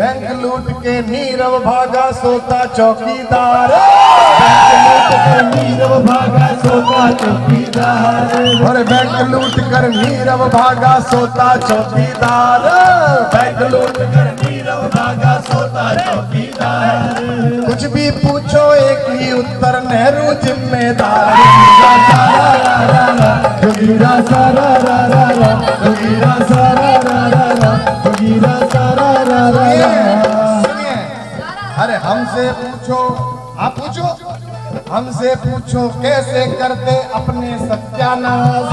Bank लूट के नीरव भागा सोता चौकीदार, बैंक लूट कर नीरव भागा सोता चौकीदार, और बैंक लूट कर नीरव भागा सोता चौकीदार, बैंक लूट कर नीरव भागा सोता चौकीदार। कुछ भी पूछो एक ही उत्तर, नेहरू जिम्मेदार। जोगीरा सारा रा रा रा, जोगीरा सारा रा रा रा, जोगीरा सारा रा रा रा। सुनिए, अरे हमसे पूछो, आप पूछो, हमसे पूछो कैसे करते अपने सत्यानाश,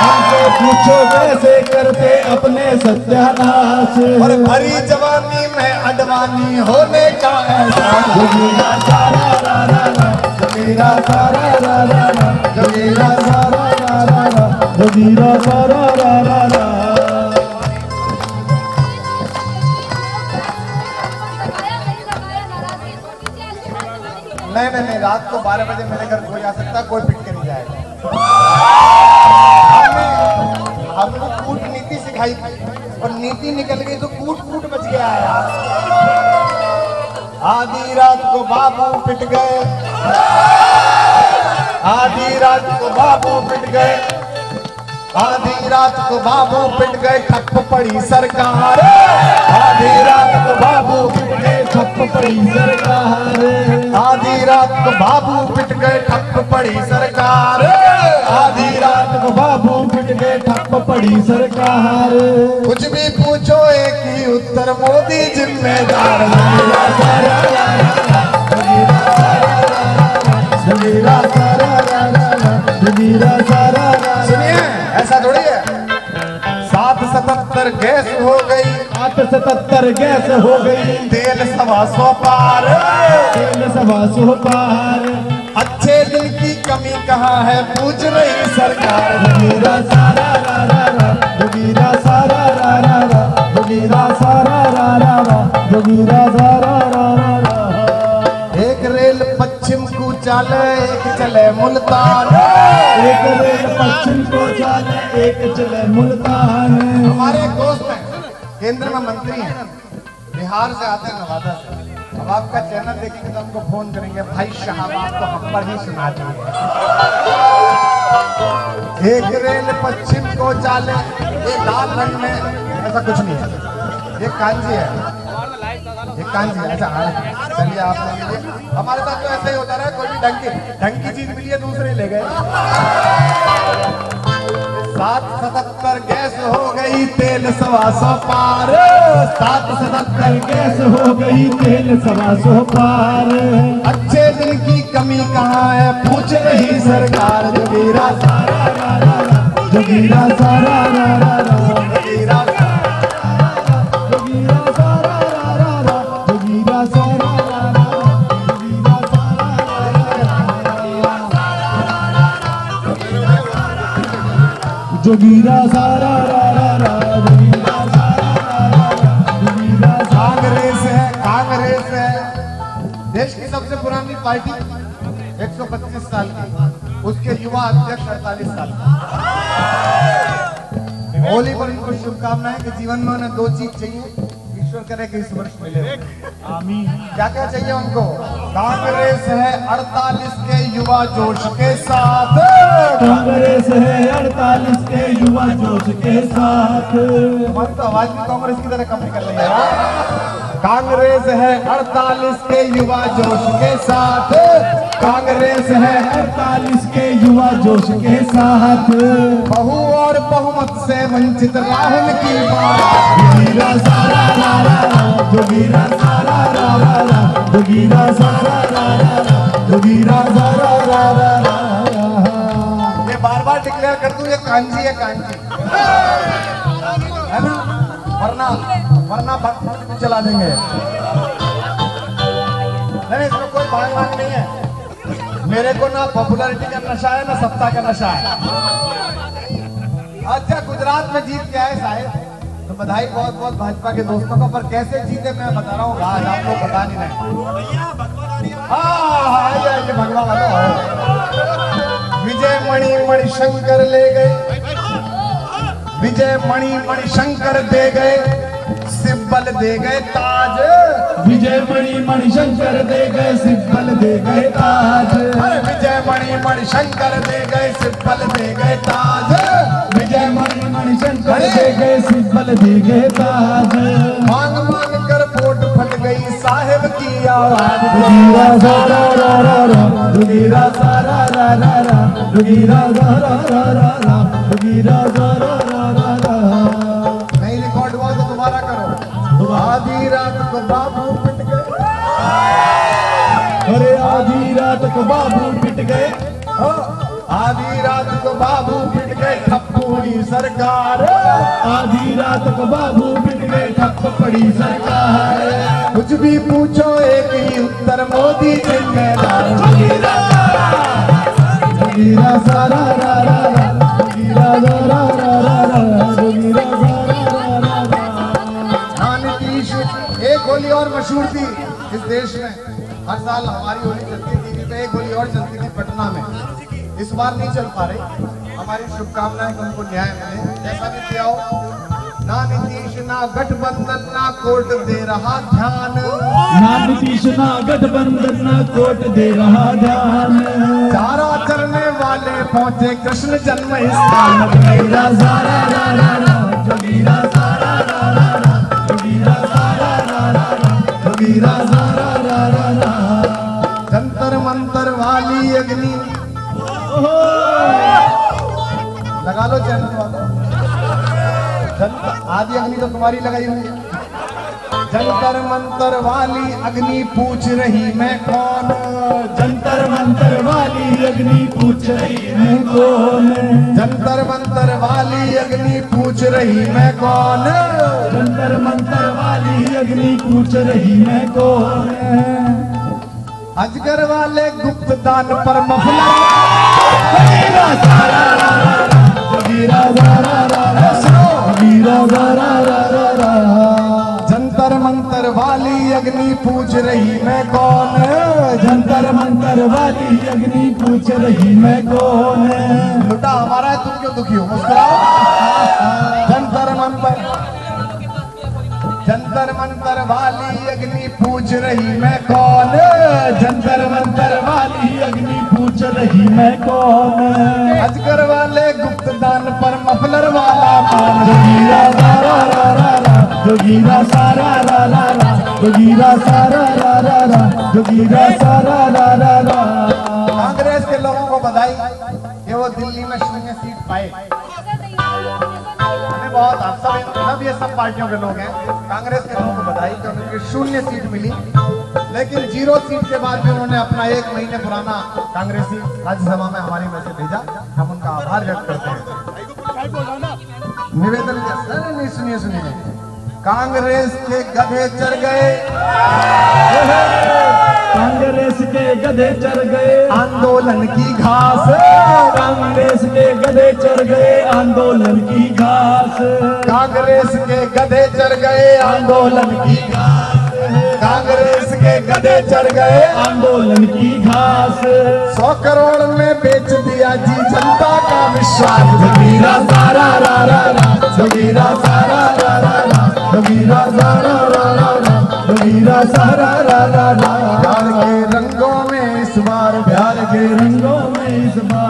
हमसे पूछो कैसे करते अपने सत्यानाश, और भरी जवानी में अडवाणी होने का एहसास। जोगीरा सारा रा रा रा, जोगीरा सारा रा रा रा, जोगीरा सारा रा रा रा, जोगीरा सारा रा रा रा। नहीं, रात को 12 बजे मेरे घर कोई आ सकता, कोई पिट के नहीं जाएगा। हमने कूटनीति सिखाई और नीति निकल गई तो कूट बच गया है यार। आधी रात को बाबू पिट गए, आधी रात को बाबू पिट गए, आधी रात को बाबू पिट गए, ठप पड़ी सरकार। आधी रात को बाबू पिट गए, ठप पड़ी सरकार, आधी रात को बाबू पिट गए, ठप पड़ी सरकार। आधी रात को बाबू पिट गए, ठप पड़ी सरकार। कुछ भी पूछो एक ही उत्तर, मोदी जिम्मेदार। जोगीरा सारा रा रा रा, जोगीरा सारा रा रा रा, जोगीरा सारा रा रा। सुनिए, ऐसा थोड़ी है। 777 गैस हो गई, 877 गैस हो गई, तेल 125 पार, तेल 125 पार। अच्छे दिन की कमी कहाँ है पूछ रही सरकार। जोगीरा सारा रा रा रा, जोगीरा सारा रा रा रा, जोगीरा सारा रा रा रा, जोगीरा सारा रा रा रा। एक रेल पश्चिम को चले, एक चले मुल्तान। एक रेल पश्चिम को चले, एक चले मुल्तान। हमारे एक दोस्त हैं, केंद्र में मंत्री हैं, बिहार से आते हैं, नवादा से। अब आपका चैनल देखेंगे तो हमको फोन करेंगे, भाई साहब आप तो हम पर ही सुना दीजिए। एक रेल पश्चिम को चले, ये लाल रंग में, ऐसा कुछ नहीं है, ये कांजी है, ये कांजी है। ऐसा चलिए आप ले लीजिए। हमारे साथ तो ऐसा ही होता रहा, कोई भी ढंग की चीज मिली है दूसरे ले गए। 777 गैस हो गई, तेल 125 पार। 777 गैस हो गई, तेल 125 पार। अच्छे दिन की कमी कहाँ है पूछ रही सरकार। जोगीरा सारा रा रा रा, जोगीरा सारा रा रा रा, जोगीरा जोगीरा सारा रा रा रा, जोगीरा सारा रा रा रा, जोगीरा सारा रा रा रा, जोगीरा सारा रा रा रा, जोगीरा सारा रा रा रा, जोगीरा। कांग्रेस है, कांग्रेस है देश की सबसे पुरानी पार्टी, 125 साल की, उसके युवा अध्यक्ष 48 साल के। होली पर उनको शुभकामनाएं कि जीवन में उन्हें 2 चीज चाहिए, ईश्वर करे कि इस वर्ष मिले। आमीन। क्या क्या चाहिए उनको? कांग्रेस है 48 के युवा जोश के साथ, कांग्रेस है 48 के युवा जोश के साथ। हमारी तो आवाज भी कांग्रेस की तरह कम निकल रही है। कांग्रेस है 48 के युवा जोश के साथ, कांग्रेस है 48 के युवा जोश के साथ। बहु और बहुमत से वंचित राहुल की बात। जोगीरा सारा रा रा रा, जोगीरा सारा रा रा रा, जोगीरा सारा रा रा रा, जोगीरा सारा रा रा रा। ये बार डिक्लेयर कर दूं, ये कांजी है, कांजी है ना, वरना चला देंगे। नहीं, इसमें कोई भाग नहीं है। मेरे को ना पॉपुलैरिटी का नशा है ना सत्ता का नशा है। अच्छा, गुजरात में जीत के आए साहब, तो बधाई बहुत बहुत भाजपा के दोस्तों को, पर कैसे जीते मैं बता रहा हूँ, आज आप लोग बता नहीं रहे। हाँ, भगवा वाला विजय मणिशंकर ले गए, विजय मणिशंकर दे गए, शिव सिब्बल दे गए ताज, विजय मणि मणिशंकर दे गए सिब्बल दे गए ताज, अरे विजय मणि मणिशंकर दे गए सिब्बल दे गए ताज, विजय मणि मणिशंकर दे गए सिब्बल दे गए ताज। मांग मांग कर पोट फट गई साहिब की आवाज, जोगीरा सारा रा रा रा, जोगीरा सारा रा रा रा, जोगीरा सारा रा रा रा, जोगीरा सारा रा रा रा। नहीं रिकॉर्ड हुआ तो दोबारा करो। आधी रात को बाबू पिट गए, अरे आधी रात को बाबू पिट गए, आधी रात को बाबू पिट गए ठप्पूरी सरकार, आधी रात को बाबू पिट गए ठप पड़ी सरकार। कुछ भी पूछो एक ही उत्तर मोदी जिम्मेदार। जोगीरा सारा रा रा रा, जोगीरा सारा रा रा रा, जोगीरा सारा रा रा रा। हाँ नीतीश, एक होली और मशहूर थी इस देश में, हर साल हमारी होली चलती थी टीवी पे, एक होली और चलती थी पटना में, इस बार नहीं चल पा रही। हमारी शुभकामनाएं कि उनको न्याय मिले, जैसा भी किया हो। ना नीतीश ना गठबंधन ना कोर्ट दे रहा ध्यान, ना नीतीश ना गठबंधन ना कोर्ट दे रहा ध्यान। चारा चरने वाले पहुंचे कृष्ण जन्म स्थान। जोगीरा सारा रा रा रा, जोगीरा सारा रा रा रा, जोगीरा सारा रा रा रा, जोगीरा सारा रा रा रा। जंतर मंतर वाली अग्नि, लगा लो चैनल वाला, आदि अग्नि तो तुम्हारी लगाई हुई है। जंतर मंतर वाली अग्नि पूछ रही मैं कौन, जंतर मंतर वाली अग्नि पूछ रही मैं कौन, जंतर मंतर वाली अग्नि पूछ रही मैं कौन, जंतर मंतर वाली अग्नि पूछ रही मैं कौन। अजगर वाले गुप्त दान पर मफला, जोगीरा सारा रा रा रा, जोगीरा सारा रा रा रा, जोगीरा सारा रा रा रा। जंतर मंतर वाली अग्नि पूछ रही मैं कौन, जंतर मंतर वाली अग्नि पूछ रही मैं कौन। लुटा हमारा है, तुम क्यों दुखी हो, मुस्कुराओ। जंतर मंतर, जंतर मंतर वाली अग्नि पूछ रही मैं कौन, जंतर मंतर वाली अग्नि पूछ रही मैं कौन। अजगर वाले गुप्त दान पर मफलर वाला मान। जोगीरा सारा रा रा रा, जोगीरा सारा रा रा रा, जोगीरा सारा रा रा रा, जोगीरा सारा रा रा रा। कांग्रेस के लोगों को बधाई कि वो दिल्ली में 0 सीट पाए। हमें बहुत सब ये सब पार्टियों के लोग हैं, कांग्रेस के लोगों को बधाई कि उन्हें 0 सीट मिली, लेकिन 0 सीट के बाद भी उन्होंने अपना 1 महीने पुराना कांग्रेसी राज्यसभा में हमारी में से भेजा, हम उनका आभार व्यक्त करते हैं। निवेदन नहीं, सुनिए सुनिए, कांग्रेस के गधे चढ़ गए, कांग्रेस के गधे चढ़ गए आंदोलन की घास, कांग्रेस के गधे चढ़ गए आंदोलन की घास, कांग्रेस के गधे चढ़ गए आंदोलन की घास, कांग्रेस के गधे चढ़ गए आंदोलन की घास। 100 करोड़ में बेच दिया जी जनता का विश्वास। जोगीरा सारा रा रा रा, जोगीरा सारा रा रा रा, जोगीरा सारा रा रा रा, जोगीरा सारा रा रा रा। प्यार के रंगों में इस बार, प्यार के रंगों में इस बार,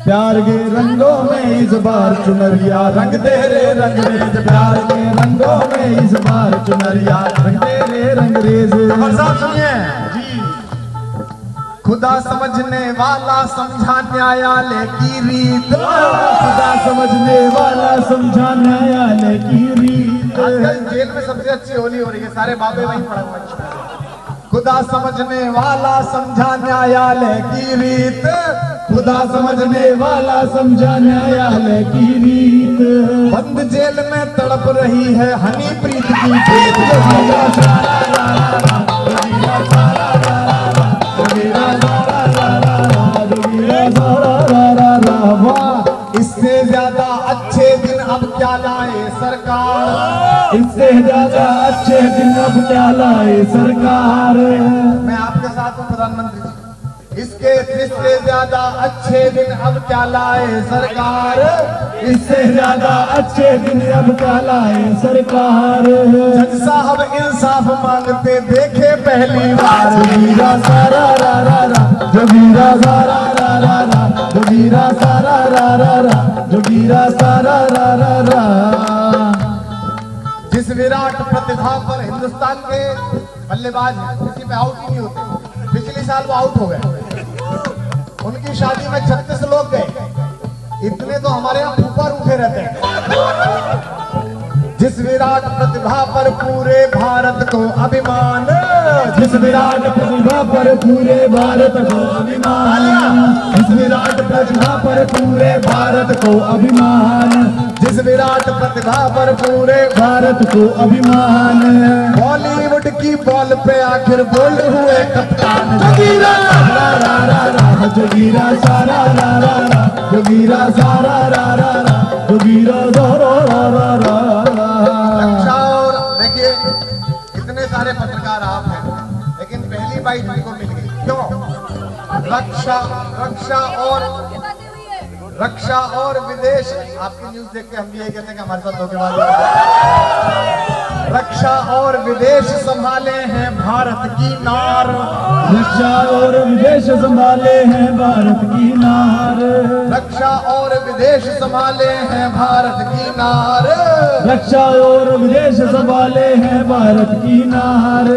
प्यार के रंगों में इस बार चुनरिया रंग तेरे रंगरेज, प्यार के रंगों में इस बार चुनरिया रंग तेरे रंगरेज। सुनिए जी, खुदा समझने वाला समझा न्यायालय की रीत, खुदा समझने वाला समझा न्यायालय की रीत। आजकल जेल में सबसे अच्छी होली हो रही है, सारे बाबे वहीं पड़ा हुआ है। खुदा समझने वाला समझा न्यायालय की रीत, खुदा समझने वाला समझा न्यायालय की रीत। बंद जेल में तड़प रही है हनी प्रीत की प्रीत। जोगीरा सारा रा रा रा, जोगीरा सारा रा रा रा, जोगीरा सारा रा रा रा, जोगीरा सारा रा रा रा। वाह, इससे ज्यादा अच्छे दिन अब क्या लाए सरकार, इससे ज्यादा अच्छे दिन अब क्या लाए सरकार। मैं आपके साथ हूँ प्रधानमंत्री जी, इसके इससे ज्यादा अच्छे दिन अब क्या लाए सरकार, इससे ज्यादा अच्छे दिन अब क्या लाए सरकार। जज साहब इंसाफ मांगते देखे पहली बार। जोगीरा सारा रा रा रा, जोगीरा सारा रा रा रा, जोगीरा सारा रा रा रा, जोगीरा सारा रा रा रा। जिस विराट प्रतिभा पर हिंदुस्तान के बल्लेबाज किसी पे आउट ही नहीं होते, पिछले साल वो आउट हो गए, उनकी शादी में 36 लोग गए, इतने तो हमारे यहाँ ऊपर उठे रहते हैं। जिस विराट प्रतिभा पर पूरे भारत को अभिमान, जिस विराट प्रतिभा पर पूरे भारत को अभिमान, जिस विराट प्रतिभा पर पूरे भारत को अभिमान, जिस विराट प्रतिभा पर पूरे भारत को अभिमान। बॉलीवुड की बॉल पे आखिर बोल्ड हुए कप्तान। जोगीरा रा रा रा रा, जोगीरा सारा रा रा रा, जोगीरा सारा रा रा रा, जोगीरा सारा रा रा रा। रक्षा और देखिए इतने सारे पत्रकार आप हैं, लेकिन पहली बाइट को मिल गई, क्यों? रक्षा और विदेश, आपकी न्यूज देख के हम भी यही कहते हैं कि हमारे साथ धोखेबाज। रक्षा और विदेश संभाले हैं भारत की नार, रक्षा और विदेश संभाले हैं भारत की नार, रक्षा और विदेश संभाले हैं भारत की नार, रक्षा और विदेश संभाले हैं भारत की नार।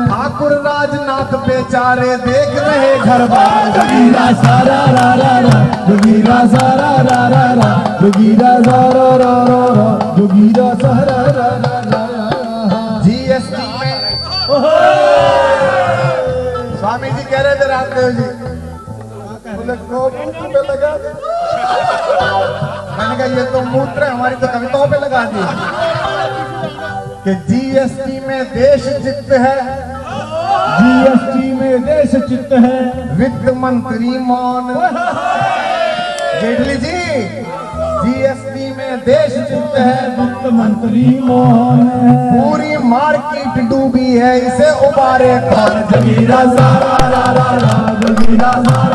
ठाकुर राजनाथ बेचारे देख रहे घर बार। जोगीरा सारा रा रा रा, जोगीरा सारा रा रा रा, जोगीरा सारा रा रा रा, जोगीरा सारा रा रा रा। जीएसटी में स्वामी जी कह रहे थे रामदेव जी, बोले मूत्र पे लगा दे। मैंने कहा ये तो मूत्र है, हमारी तो कविताओं पे लगा दी कि जीएसटी में देश चित्त है, जीएसटी में देश चित्त है, वित्त मंत्री मौन। जेटली जी, जीएसटी में देश चित्त है, वित्त मंत्री मौन है। पूरी मार्केट डूबी है, इसे उबारे कौन? जोगीरा सारा रा रा रा, जोगीरा सारा